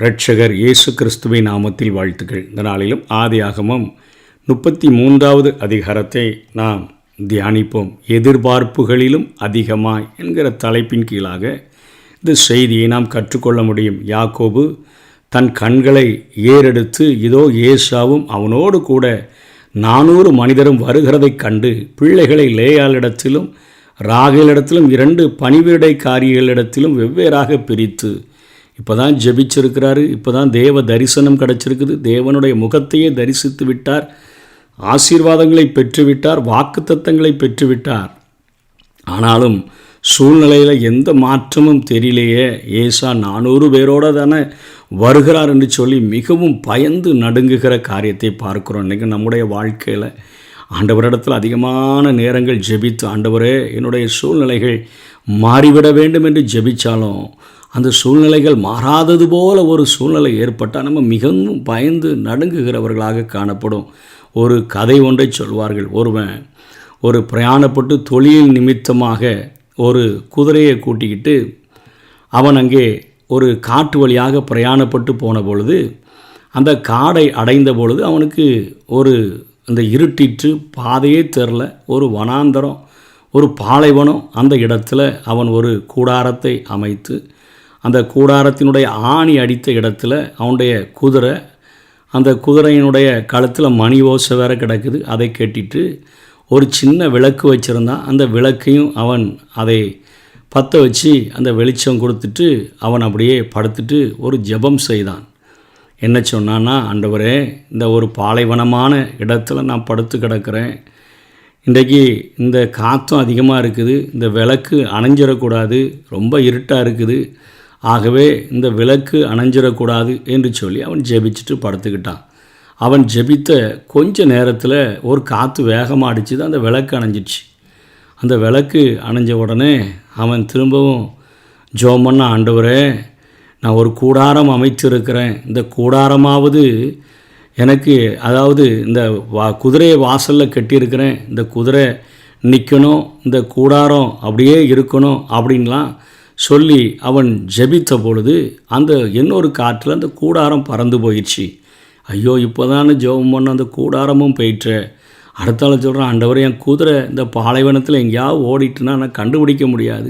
இரட்சகர் இயேசு கிறிஸ்துவின் நாமத்தில் வாழ்த்துக்கள். இந்த நாளிலும் ஆதியாகமம் 33வது அதிகாரத்தை நாம் தியானிப்போம். எதிர்பார்ப்புகளிலும் அதிகமாய் என்கிற தலைப்பின் கீழாக இந்த செய்தியை நாம் கற்றுக்கொள்ள முடியும். யாக்கோபு தன் கண்களை ஏறெடுத்து இதோ ஏசாவும் அவனோடு கூட 400 மனிதரும் வருகிறதைக் கண்டு பிள்ளைகளை லேயாளிடத்திலும் ராகேலிடத்திலும் 2 பணிவிடைக்காரிகளிடத்திலும் வெவ்வேறாக பிரித்து இப்போ தான் ஜெபிச்சிருக்கிறாரு. இப்போ தான் தேவ தரிசனம் கிடச்சிருக்குது. தேவனுடைய முகத்தையே தரிசித்து விட்டார். ஆசீர்வாதங்களை பெற்றுவிட்டார். வாக்குத்தத்தங்களை பெற்றுவிட்டார். ஆனாலும் சூழ்நிலையில் எந்த மாற்றமும் தெரியலையே. ஏசா 400 பேரோடு தானே வருகிறார் என்று சொல்லி மிகவும் பயந்து நடுங்குகிற காரியத்தை பார்க்குறோம். இன்றைக்கி நம்முடைய வாழ்க்கையில் ஆண்டவரிடத்தில் அதிகமான நேரங்கள் ஜெபித்து, ஆண்டவரே என்னுடைய சூழ்நிலைகள் மாறிவிட வேண்டும் என்று ஜெபித்தாலும் அந்த சூழ்நிலைகள் மாறாதது போல ஒரு சூழ்நிலை ஏற்பட்டால் நம்ம மிகவும் பயந்து நடுங்குகிறவர்களாக காணப்படும். ஒரு கதை ஒன்றை சொல்வார்கள். ஒருவன் ஒரு பிரயாணப்பட்டு தொழில் நிமித்தமாக ஒரு குதிரையை கூட்டிக்கிட்டு அவன் அங்கே ஒரு காட்டு வழியாக பிரயாணப்பட்டு போன பொழுது அந்த காடை அடைந்த பொழுது அவனுக்கு ஒரு அந்த இருட்டிற்று பாதையே தெரில. ஒரு வனாந்தரம், ஒரு பாலைவனம். அந்த இடத்துல அவன் ஒரு கூடாரத்தை அமைத்து அந்த கூடாரத்தினுடைய ஆணி அடித்த இடத்துல அவனுடைய குதிரை, அந்த குதிரையினுடைய கழுத்தில் மணி ஓசை வேற கிடக்குது. அதை கேட்டிட்டு ஒரு சின்ன விளக்கு வச்சுருந்தான். அந்த விளக்கையும் அவன் அதை பற்ற வச்சு அந்த வெளிச்சம் கொடுத்துட்டு அவன் அப்படியே படுத்துட்டு ஒரு ஜெபம் செய்தான். என்ன சொன்னான்னா, ஆண்டவரே இந்த ஒரு பாலைவனமான இடத்துல நான் படுத்து கிடக்கிறேன். இன்றைக்கி இந்த காற்றும் அதிகமாக இருக்குது. இந்த விளக்கு அணைஞ்சிடக்கூடாது. ரொம்ப இருட்டாக இருக்குது. ஆகவே இந்த விளக்கு அணைஞ்சிடக்கூடாது என்று சொல்லி அவன் ஜெபிச்சுட்டு படுத்துக்கிட்டான். அவன் ஜெபித்த கொஞ்ச நேரத்தில் ஒரு காற்று வேகமாக அடிச்சுது. அந்த விளக்கு அணைஞ்சிடுச்சு. அந்த விளக்கு அணைஞ்ச உடனே அவன் திரும்பவும் ஜெபம் பண்ண, ஆண்டவரே நான் ஒரு கூடாரம் அமைச்சிருக்கிறேன். இந்த கூடாரமாவது எனக்கு, அதாவது இந்த குதிரையை வாசலில் கட்டியிருக்கிறேன். இந்த குதிரை நிற்கணும், இந்த கூடாரம் அப்படியே இருக்கணும் அப்படின்லாம் சொல்லி அவன் ஜெபித்த பொழுது அந்த இன்னொரு காற்றில் அந்த கூடாரம் பறந்து போயிடுச்சு. ஐயோ, இப்போ தானே ஜெபம் பண்ண அந்த கூடாரமும் போயிட்டு. அடுத்தால சொல்கிறான், ஆண்டவரே என் குதிரை இந்த பாலைவனத்தில் எங்கேயாவது ஓடிட்டுனா நான் கண்டுபிடிக்க முடியாது.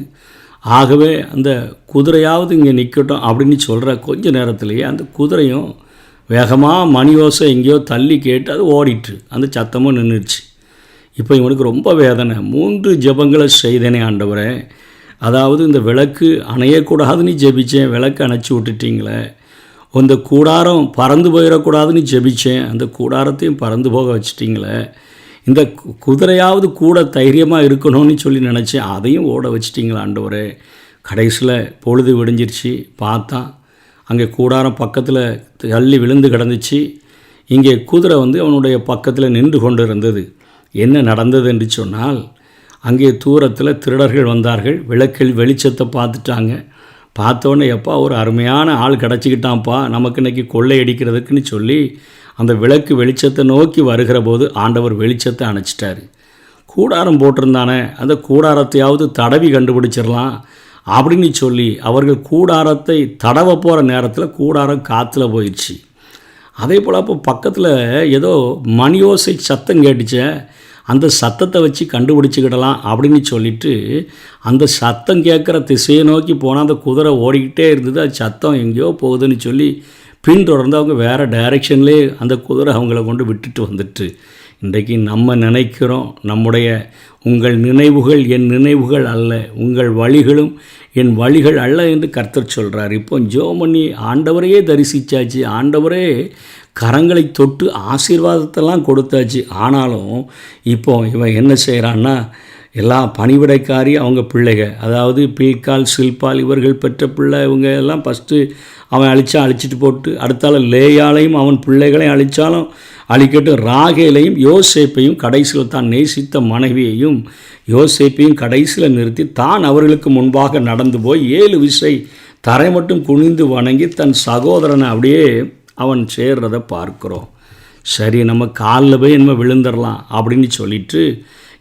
ஆகவே அந்த குதிரையாவது இங்கே நிற்கட்டும் அப்படின்னு சொல்கிற கொஞ்ச நேரத்துலேயே அந்த குதிரையும் வேகமாக மணி ஓசை எங்கேயோ தள்ளி கேட்டு அது ஓடிட்டு அந்த சத்தமும் நின்றுச்சு. இப்போ இவனுக்கு ரொம்ப வேதனை. 3 ஜெபங்களை செய்தேனே ஆண்டவரே, அதாவது இந்த விளக்கு அணையக்கூடாதுன்னு ஜெபித்தேன், விளக்கு அணைச்சி விட்டுட்டீங்களே. இந்த கூடாரம் பறந்து போயிடக்கூடாதுன்னு ஜெபித்தேன், அந்த கூடாரத்தையும் பறந்து போக வச்சிட்டிங்களே. இந்த குதிரையாவது கூட தைரியமாக இருக்கணும்னு சொல்லி நினச்சேன், அதையும் ஓட வச்சிட்டிங்களா ஆண்டவரே. கடைசியில் பொழுது விடிஞ்சிருச்சு. பார்த்தா அங்கே கூடாரம் பக்கத்தில் தள்ளி விழுந்து கிடந்துச்சு. இங்கே குதிரை அவனுடைய பக்கத்தில் நின்று கொண்டு இருந்தது. என்ன நடந்தது என்று சொன்னால், அங்கே தூரத்தில் திருடர்கள் வந்தார்கள். விளக்கில் வெளிச்சத்தை பார்த்துட்டாங்க. பார்த்தோன்னே, எப்பா ஒரு அருமையான ஆள் கிடச்சிக்கிட்டான்ப்பா நமக்கு இன்றைக்கி கொள்ளையடிக்கிறதுக்குன்னு சொல்லி அந்த விளக்கு வெளிச்சத்தை நோக்கி வருகிற போது ஆண்டவர் வெளிச்சத்தை அணைச்சிட்டார். கூடாரம் போட்டிருந்தானே, அந்த கூடாரத்தையாவது தடவி கண்டுபிடிச்சிடலாம் அப்படின்னு சொல்லி அவர்கள் கூடாரத்தை தடவ போகிற நேரத்தில் கூடாரம் காற்றுல போயிடுச்சு. அதே போல் அப்போ பக்கத்தில் ஏதோ மணியோசை சத்தம் கேட்டுச்சே, அந்த சத்தத்தை வச்சு கண்டுபிடிச்சிக்கிடலாம் அப்படின்னு சொல்லிட்டு அந்த சத்தம் கேட்குற திசையை நோக்கி போனால் அந்த குதிரை ஓடிக்கிட்டே இருந்தது. அது சத்தம் எங்கேயோ போகுதுன்னு சொல்லி பின்தொடர்ந்து அவங்க வேறு டைரெக்ஷன்லேயே அந்த குதிரை அவங்கள கொண்டு விட்டுட்டு வந்துட்டு. இன்றைக்கி நம்ம நினைக்கிறோம், நம்முடைய உங்கள் நினைவுகள் என் நினைவுகள் அல்ல, உங்கள் வழிகளும் என் வழிகள் அல்ல என்று கர்த்தர் சொல்கிறார். இப்போ ஜெபம் பண்ணி ஆண்டவரையே தரிசித்தாச்சு, ஆண்டவரே கரங்களை தொட்டு ஆசீர்வாதத்தெல்லாம் கொடுத்தாச்சு. ஆனாலும் இப்போ இவன் என்ன செய்கிறான்னா, எல்லா பணிவிடைக்காரி அவங்க பிள்ளைகள், அதாவது பில்கால் சில்பால் இவர்கள் பெற்ற பிள்ளை, இவங்க எல்லாம் ஃபஸ்ட்டு அவன் அழிச்சிட்டு போட்டு அடுத்தால லேயாலையும் அவன் பிள்ளைகளையும் அழித்தாலும் அழிக்கட்டும், ராகேலையும் யோசேப்பையும் கடைசியில் தான் நேசித்த மனைவியையும் யோசேப்பையும் கடைசியில் நிறுத்தி தான் அவர்களுக்கு முன்பாக நடந்து போய் 7 விசை தரை மட்டும் குனிந்து வணங்கி தன் சகோதரனை அப்படியே அவன் சேர்றதை பார்க்குறோம். சரி, நம்ம காலில் போய் நம்ம விழுந்துடலாம் அப்படின்னு சொல்லிட்டு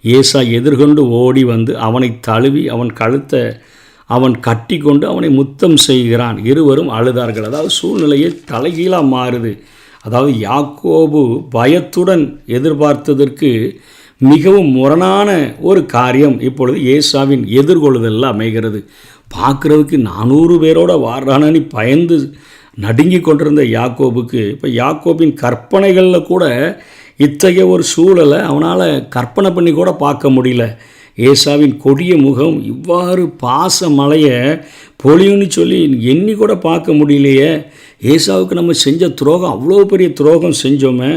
ஏசா எதிர்கொண்டு ஓடி வந்து அவனை தழுவி அவன் கழுத்தை அவன் கட்டி கொண்டு அவனை முத்தம் செய்கிறான். இருவரும் அழுதார்கள். அதாவது சூழ்நிலையை தலைகீழாக மாறுது. அதாவது யாக்கோபு பயத்துடன் எதிர்பார்த்ததற்கு மிகவும் முரணான ஒரு காரியம் இப்பொழுது ஏசாவின் எதிர்கொள்ளுதலில் அமைகிறது. பார்க்குறதுக்கு 400 பேரோட வாடுறானு பயந்து நடுங்கி கொண்டிருந்த யாக்கோபுக்கு இப்போ யாக்கோபின் கற்பனைகளில் கூட இத்தகைய ஒரு சூழலை அவனால் கற்பனை பண்ணி கூட பார்க்க முடியல. ஏசாவின் கொடிய முகம் இவ்வாறு பாச மலையை பொழியுன்னு சொல்லி எண்ணி கூட பார்க்க முடியலையே. ஏசாவுக்கு நம்ம செஞ்ச துரோகம், அவ்வளோ பெரிய துரோகம் செஞ்சோமே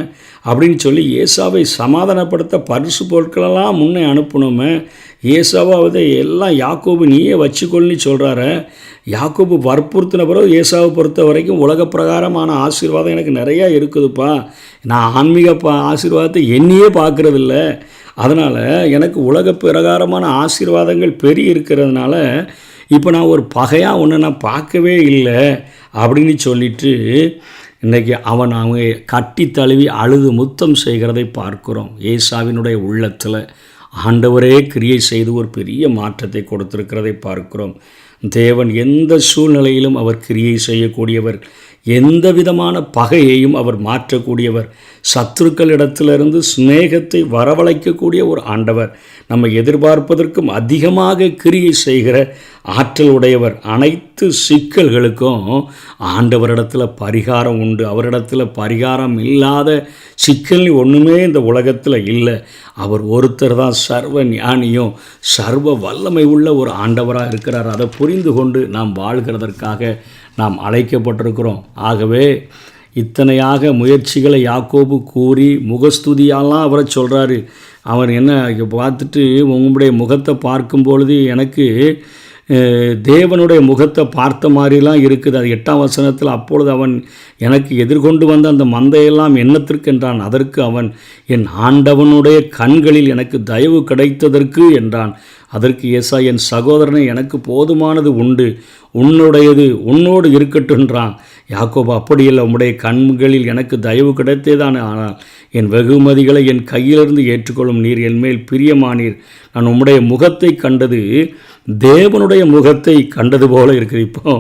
அப்படின்னு சொல்லி ஏசாவை சமாதானப்படுத்த பரிசு பொருட்களெல்லாம் முன்னே அனுப்பணுமே. ஏசாவாவதை எல்லாம் யாக்கோபு நீயே வச்சுக்கொள்னு சொல்கிறாரு. யாக்கோபு வற்புறுத்தின பிறகு ஏசாவை பொறுத்த வரைக்கும் உலக பிரகாரமான ஆசீர்வாதம் எனக்கு நிறையா இருக்குதுப்பா, நான் ஆன்மீக ஆசீர்வாதத்தை எண்ணியே பார்க்குறதில்ல, அதனால் எனக்கு உலக பிரகாரமான ஆசீர்வாதங்கள் பெரிய இருக்கிறதுனால இப்போ நான் ஒரு பகையாக ஒன்று நான் பார்க்கவே இல்லை அப்படின்னு சொல்லிட்டு இன்றைக்கி அவங்க கட்டி தழுவி அழுது முத்தம் செய்கிறதை பார்க்குறோம். ஏசாவினுடைய உள்ளத்தில் ஆண்டவரே கிரியை செய்து ஒரு பெரிய மாற்றத்தை கொடுத்திருக்கிறதை பார்க்கிறோம். தேவன் எந்த சூழ்நிலையிலும் அவர் கிரியை செய்யக்கூடியவர், எந்த விதமான பகையையும் அவர் மாற்றக்கூடியவர், சத்துருக்களிடத்திலிருந்து சிநேகத்தை வரவழைக்கக்கூடிய ஒரு ஆண்டவர், நம்ம எதிர்பார்ப்பதற்கும் அதிகமாக கிரியை செய்கிற ஆற்றல் உடையவர். அனைத்து சிக்கல்களுக்கும் ஆண்டவரிடத்தில் பரிகாரம் உண்டு. அவரிடத்தில் பரிகாரம் இல்லாத சிக்கல் ஒன்றுமே இந்த உலகத்தில் இல்லை. அவர் ஒருத்தர் தான் சர்வ ஞானியும் சர்வ வல்லமை உள்ள ஒரு ஆண்டவராக இருக்கிறார். அதை புரிந்து கொண்டு நாம் வாழ்கிறதற்காக நாம் அழைக்கப்பட்டிருக்கிறோம். ஆகவே இத்தனையாக முயற்சிகளை யாக்கோபு கூறி முகஸ்துதியாலாம் அவரை சொல்கிறாரு. அவர் என்ன பார்த்துட்டு உங்களுடைய முகத்தை பார்க்கும் பொழுது எனக்கு தேவனுடைய முகத்தை பார்த்த மாதிரிலாம் இருக்குது. அது 8ஆம் வசனத்தில் அப்பொழுது அவன் எனக்கு எதிர்கொண்டு வந்த அந்த மந்தையெல்லாம் என்னத்திற்கு என்றான். அதற்கு அவன் என் ஆண்டவனுடைய கண்களில் எனக்கு தயவு கிடைத்ததற்கு என்றான். அதற்கு ஏசா என் சகோதரனை எனக்கு போதுமானது உண்டு, உன்னுடையது உன்னோடு இருக்கட்டுன்றான். யாக்கோபு அப்படியில்லை, உம்முடைய கண்களில் எனக்கு தயவு கிடைத்தேதான், ஆனால் என் வெகுமதிகளை என் கையிலிருந்து ஏற்றுக்கொள்ளும் நீர் என்மேல் பிரியமானீர். நான் உம்முடைய முகத்தை கண்டது தேவனுடைய முகத்தை கண்டது போல இருக்குது. இப்போ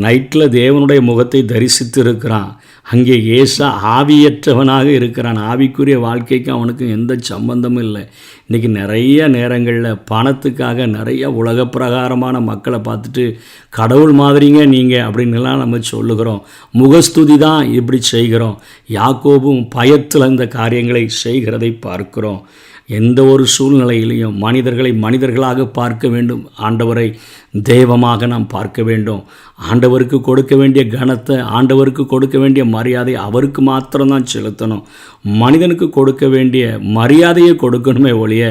நைட்டில் தேவனுடைய முகத்தை தரிசித்து இருக்கிறான். அங்கே ஏசா ஆவியற்றவனாக இருக்கிறான். ஆவிக்குரிய வாழ்க்கைக்கு அவனுக்கு எந்த சம்பந்தமும் இல்லை. இன்றைக்கி நிறைய நேரங்களில் பணத்துக்காக நிறைய உலக பிரகாரமான மக்களை பார்த்துட்டு கடவுள் மாதிரிங்க நீங்கள் அப்படின்னுலாம் நம்ம சொல்லுகிறோம். முகஸ்துதி தான் இப்படி செய்கிறோம். யாக்கோபும் பயத்தில் இந்த காரியங்களை செய்கிறதை பார்க்கிறோம். எந்த ஒரு சூழ்நிலையிலையும் மனிதர்களை மனிதர்களாக பார்க்க வேண்டும், ஆண்டவரை தெய்வமாக நாம் பார்க்க வேண்டும். ஆண்டவருக்கு கொடுக்க வேண்டிய கனத்தை, ஆண்டவருக்கு கொடுக்க வேண்டிய மரியாதை அவருக்கு மாத்திரம்தான் செலுத்தணும். மனிதனுக்கு கொடுக்க வேண்டிய மரியாதையை கொடுக்கணுமே ஒழிய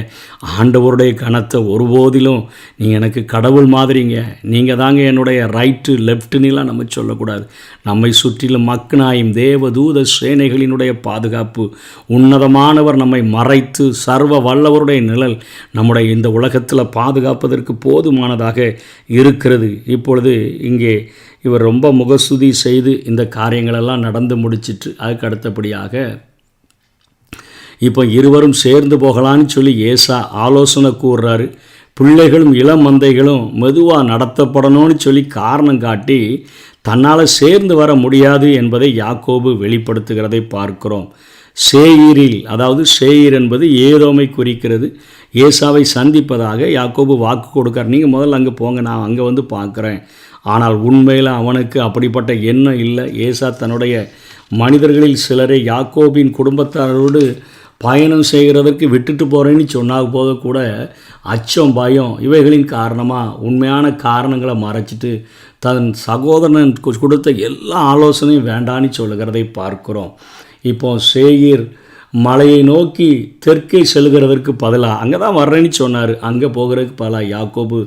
ஆண்டவருடைய கனத்தை ஒருபோதிலும் நீங்கள் எனக்கு கடவுள் மாதிரிங்க, நீங்கள் தாங்க என்னுடைய ரைட்டு லெஃப்ட்டுன்னெலாம் நம்ம சொல்லக்கூடாது. நம்மை சுற்றிலும் மக்கனாயும் தேவ தூத சேனைகளினுடைய பாதுகாப்பு, உன்னதமானவர் நம்மை மறைத்து சர்வ வல்லவருடைய நிழல் நம்முடைய இந்த உலகத்தில் பாதுகாப்பதற்கு போதுமானதாக இருக்கிறது. இப்பொழுது இங்கே இவர் ரொம்ப முகஸ்துதி செய்து இந்த காரியங்களெல்லாம் நடந்து முடிச்சிட்டு அதுக்கு அடுத்தபடியாக இப்போ இருவரும் சேர்ந்து போகலான்னு சொல்லி ஏசா ஆலோசனை கூறுறாரு. பிள்ளைகளும் இளம் மந்தைகளும் மெதுவாக நடத்தப்படணும்னு சொல்லி காரணம் காட்டி தன்னால் சேர்ந்து வர முடியாது என்பதை யாக்கோபு வெளிப்படுத்துகிறதை பார்க்கிறோம். சேயீரில், அதாவது சேயீர் என்பது ஏதோமை குறிக்கிறது, ஏசாவை சந்திப்பதாக யாக்கோபு வாக்கு கொடுக்கார். நீங்கள் முதல்ல அங்கே போங்க, நான் அங்கே வந்து பார்க்குறேன். ஆனால் உண்மையில் அவனுக்கு அப்படிப்பட்ட எண்ணம் இல்லை. ஏசா தன்னுடைய மனிதர்களில் சிலரை யாக்கோபின் குடும்பத்தாரோடு பயணம் செய்கிறதற்கு விட்டுட்டு போகிறேன்னு சொன்னால் போது கூட அச்சம், பயம் இவைகளின் காரணமாக உண்மையான காரணங்களை மறைச்சிட்டு தன் சகோதரன் கொடுத்த எல்லா ஆலோசனையும் வேண்டான்னு சொல்லுகிறதை பார்க்கிறோம். இப்போ சேயீர் மலையை நோக்கி தெற்கே செல்கிறதற்கு பதிலாக அங்கே தான் வர்றேன்னு சொன்னார். அங்கே போகிறதுக்கு பதிலாக யாக்கோபு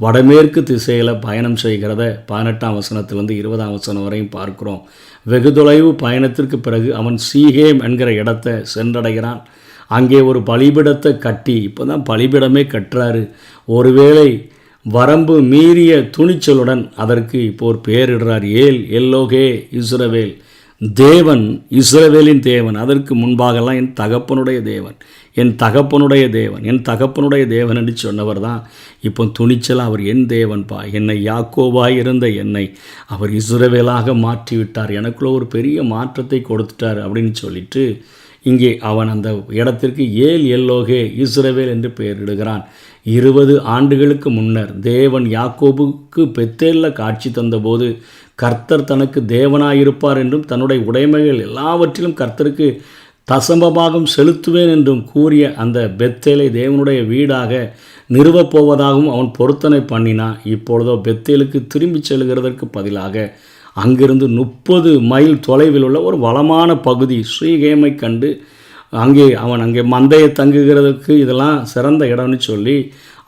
வடமேற்கு திசையில் பயணம் செய்கிறத 18ஆம் வசனத்திலிருந்து 20ஆம் வசனம் வரையும் பார்க்குறோம். வெகு தொலைவு பயணத்திற்கு பிறகு அவன் சீகேம் என்கிற இடத்தை சென்றடைகிறான். அங்கே ஒரு பலிபிடத்தை கட்டி, இப்போ தான் பலிபிடமே கட்டுறாரு. ஒருவேளை வரம்பு மீறிய துணிச்சலுடன் அதற்கு இப்போ ஒரு பேரிடுறார். எல்லோகே இஸ்ரவேல், தேவன் இஸ்ரவேலின் தேவன். அதற்கு முன்பாகலாம் என் தகப்பனுடைய தேவன், என் தகப்பனுடைய தேவன், என் தகப்பனுடைய தேவன் என்று சொன்னவர் தான் இப்போ துணிச்சலாக அவர் என் தேவன்பா, என்னை யாக்கோபாய் இருந்த என்னை அவர் இஸ்ரவேலாக மாற்றிவிட்டார், எனக்குள்ள ஒரு பெரிய மாற்றத்தை கொடுத்துட்டார் அப்படின்னு சொல்லிட்டு இங்கே அவன் அந்த இடத்திற்கு எல்லோகே இஸ்ரவேல் என்று பெயரிடுகிறான். 20 ஆண்டுகளுக்கு முன்னர் தேவன் யாக்கோபுக்கு பெத்தேலில் காட்சி தந்தபோது கர்த்தர் தனக்கு தேவனாயிருப்பார் என்றும் தன்னுடைய உடைமைகள் எல்லாவற்றிலும் கர்த்தருக்கு தசமபாகம் செலுத்துவேன் என்றும் கூறிய அந்த பெத்தேலை தேவனுடைய வீடாக நிறுவப்போவதாகவும் அவன் பொருத்தனை பண்ணினான். இப்பொழுதோ பெத்தேலுக்கு திரும்பி செல்கிறதற்கு பதிலாக அங்கிருந்து 30 மைல் தொலைவில் உள்ள ஒரு வளமான பகுதி ஸ்ரீகேமை கண்டு அங்கே மந்தையை தங்குகிறதுக்கு இதெல்லாம் சிறந்த இடம்னு சொல்லி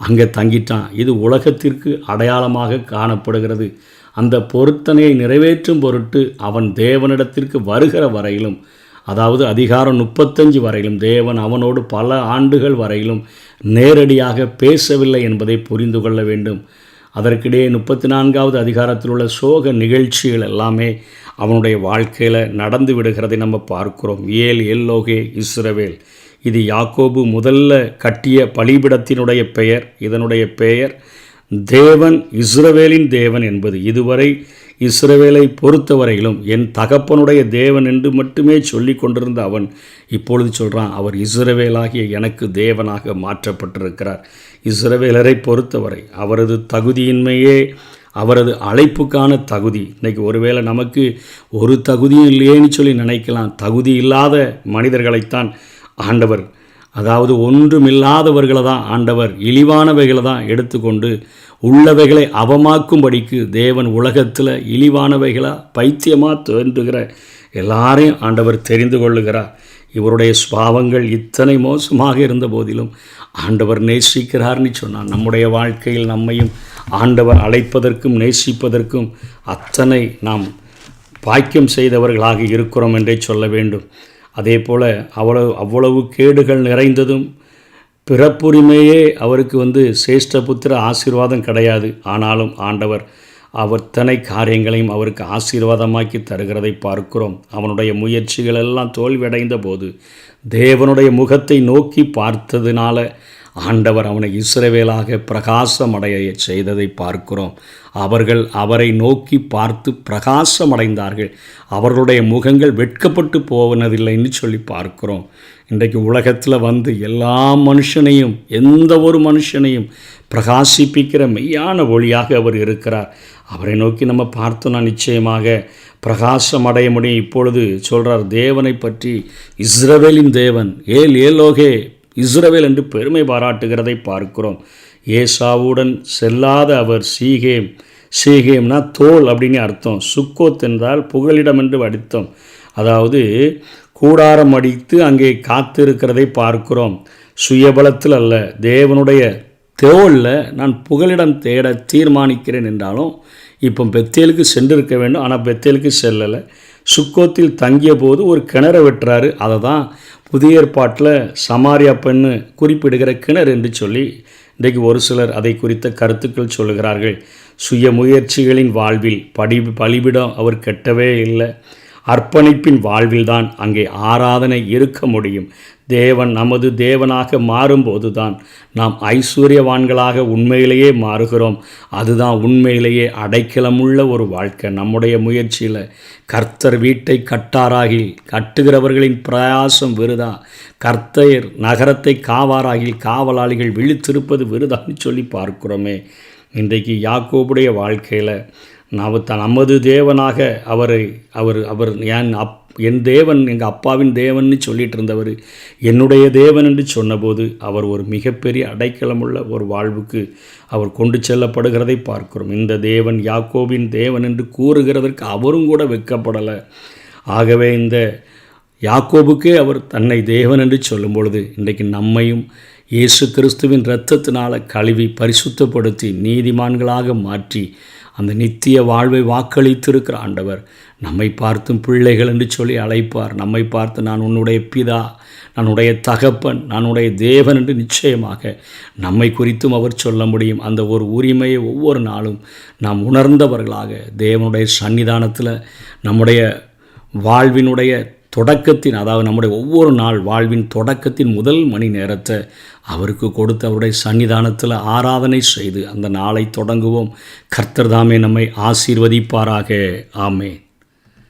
அங்கே தங்கிட்டான். இது உலகத்திற்கு அடையாளமாக காணப்படுகிறது. அந்த பொருத்தனையை நிறைவேற்றும் பொருட்டு அவன் தேவனிடத்திற்கு வருகிற வரையிலும், அதாவது அதிகாரம் 35 வரையிலும் தேவன் அவனோடு பல ஆண்டுகள் வரையிலும் நேரடியாக பேசவில்லை என்பதை புரிந்து கொள்ள வேண்டும். அதற்கிடையே 34வது அதிகாரத்தில் உள்ள சோக நிகழ்ச்சிகள் எல்லாமே அவனுடைய வாழ்க்கையில் நடந்து விடுகிறதை நம்ம பார்க்கிறோம். எல்லோகே இஸ்ரவேல், இது யாக்கோபு முதல்ல கட்டிய பலிபிடத்தினுடைய பெயர். இதனுடைய பெயர் தேவன் இஸ்ரவேலின் தேவன் என்பது. இதுவரை இஸ்ரவேலை பொறுத்தவரையிலும் என் தகப்பனுடைய தேவன் என்று மட்டுமே சொல்லி கொண்டிருந்த அவன் இப்பொழுது சொல்கிறான், அவர் இஸ்ரவேலாகிய எனக்கு தேவனாக மாற்றப்பட்டிருக்கிறார். இஸ்ரவேலரை பொறுத்தவரை அவரது தகுதியின்மையே அவரது அழைப்புக்கான தகுதி. இன்றைக்கி ஒருவேளை நமக்கு ஒரு தகுதியும் இல்லையேன்னு சொல்லி நினைக்கலாம். தகுதி இல்லாத மனிதர்களைத்தான் ஆண்டவர், அதாவது ஒன்றுமில்லாதவர்களை தான் ஆண்டவர் இழிவானவைகளை தான் எடுத்துக்கொண்டு உள்ளவைகளை அவமாக்கும்படிக்கு தேவன் உலகத்தில் இழிவானவைகளாக பைத்தியமாக தோன்றுகிற எல்லாரையும் ஆண்டவர் தெரிந்து கொள்ளுகிறார். இவருடைய சுபாவங்கள் இத்தனை மோசமாக இருந்த போதிலும் ஆண்டவர் நேசிக்கிறார்னு சொன்னான். நம்முடைய வாழ்க்கையில் நம்மையும் ஆண்டவர் அழைப்பதற்கும் நேசிப்பதற்கும் அத்தனை நாம் பாக்கியம் செய்தவர்களாக இருக்கிறோம் என்றே சொல்ல வேண்டும். அதே போல் அவ்வளவு கேடுகள் நிறைந்ததும் பிறப்புரிமையே அவருக்கு சேஷ்டபுத்திர ஆசீர்வாதம் கிடையாது. ஆனாலும் ஆண்டவர் அத்தனை காரியங்களையும் அவருக்கு ஆசீர்வாதமாக்கி தருகிறதை பார்க்கிறோம். அவனுடைய முயற்சிகள் எல்லாம் தோல்வியடைந்த போது தேவனுடைய முகத்தை நோக்கி பார்த்ததினால ஆண்டவர் அவனை இஸ்ரவேலாக பிரகாசமடைய செய்ததை பார்க்கிறோம். அவர்கள் அவரை நோக்கி பார்த்து பிரகாசமடைந்தார்கள். அவர்களுடைய முகங்கள் வெட்கப்பட்டு போவதில்லைன்னு சொல்லி பார்க்கிறோம். இன்றைக்கு உலகத்தில் எல்லா மனுஷனையும், எந்த ஒரு மனுஷனையும் பிரகாசிப்பிக்கிற மெய்யான ஒளியாக அவர் இருக்கிறார். அவரை நோக்கி நம்ம பார்த்தோன்னா நிச்சயமாக பிரகாசம் அடைய முடியும். இப்பொழுது சொல்கிறார், தேவனை பற்றி இஸ்ரவேலின் தேவன் எல்லோகே இஸ்ரவேல் என்று பெருமை பாராட்டுகிறதை பார்க்கிறோம். ஏசாவுடன் செல்லாத அவர் சீகேம்னா தோல் அப்படின்னு அர்த்தம். சுக்கோத் என்றால் புகலிடம் என்று அடித்தோம். அதாவது கூடாரம் அடித்து அங்கே காத்திருக்கிறதை பார்க்கிறோம். சுயபலத்தில் அல்ல, தேவனுடைய தோளில் நான் புகலிடம் தேட தீர்மானிக்கிறேன் என்றாலும் இப்போ பெத்தேலுக்கு சென்றிருக்க வேண்டும். ஆனால் பெத்தேலுக்கு செல்லலை. சுக்கோத்தில் தங்கிய போது ஒரு கிணறை வெட்டுறாரு. அதை தான் புதிய ஏற்பாட்டில் சமாரியா பெண்ணு குறிப்பிடுகிற கிணறு என்று சொல்லி இன்றைக்கு ஒரு சிலர் அதை குறித்த கருத்துக்கள் சொல்லுகிறார்கள். சுய முயற்சிகளின் வாழ்வில் பலிபிடம் அவர் கெட்டவே இல்லை. அர்ப்பணிப்பின் வாழ்வில்தான் அங்கே ஆராதனை இருக்க முடியும். தேவன் நமது தேவனாக மாறும்போது தான் நாம் ஐஸ்வர்யவான்களாக உண்மையிலேயே மாறுகிறோம். அதுதான் உண்மையிலேயே அடைக்கலமுள்ள ஒரு வாழ்க்கை. நம்முடைய முயற்சியில் கர்த்தர் வீட்டை கட்டாராகி கட்டுகிறவர்களின் பிரயாசம் விருதா, கர்த்தர் நகரத்தை காவாராகி காவலாளிகள் விழித்திருப்பது விருதான்னு சொல்லி பார்க்கிறோமே. இன்றைக்கு யாக்கோபுடைய வாழ்க்கையில் நமது தேவனாக அவர் என் தேவன், எங்கள் அப்பாவின் தேவன் சொல்லிட்டு இருந்தவர் என்னுடைய தேவன் என்று சொன்னபோது அவர் ஒரு மிகப்பெரிய அடைக்கலமுள்ள ஒரு வாழ்வுக்கு அவர் கொண்டு செல்லப்படுகிறதை பார்க்கிறோம். இந்த தேவன் யாக்கோபின் தேவன் என்று கூறுகிறதற்கு அவரும் கூட வெட்கப்படலை. ஆகவே இந்த யாக்கோபுக்கே அவர் தன்னை தேவன் என்று சொல்லும் பொழுது இன்றைக்கு நம்மையும் இயேசு கிறிஸ்துவின் இரத்தத்தினால் கழுவி பரிசுத்தப்படுத்தி நீதிமான்களாக மாற்றி அந்த நித்திய வாழ்வை வாக்களித்திருக்கிற ஆண்டவர் நம்மை பார்த்தும் பிள்ளைகள் என்று சொல்லி அழைப்பார். நம்மை பார்த்து நான் உன்னுடைய பிதா, நான் உடைய தகப்பன், நான் உடைய தேவன் என்று நிச்சயமாக நம்மை குறித்தும் அவர் சொல்ல முடியும். அந்த ஒரு உரிமையை ஒவ்வொரு நாளும் நாம் உணர்ந்தவர்களாக தேவனுடைய சன்னிதானத்தில் நம்முடைய வாழ்வினுடைய தொடக்கத்தின், அதாவது நம்முடைய ஒவ்வொரு நாள் வாழ்வின் தொடக்கத்தின் முதல் மணி நேரத்தை அவருக்கு கொடுத்து அவருடைய சன்னிதானத்தில் ஆராதனை செய்து அந்த நாளை தொடங்குவோம். கர்த்தர் தாமே நம்மை ஆசீர்வதிப்பாராக. ஆமென்.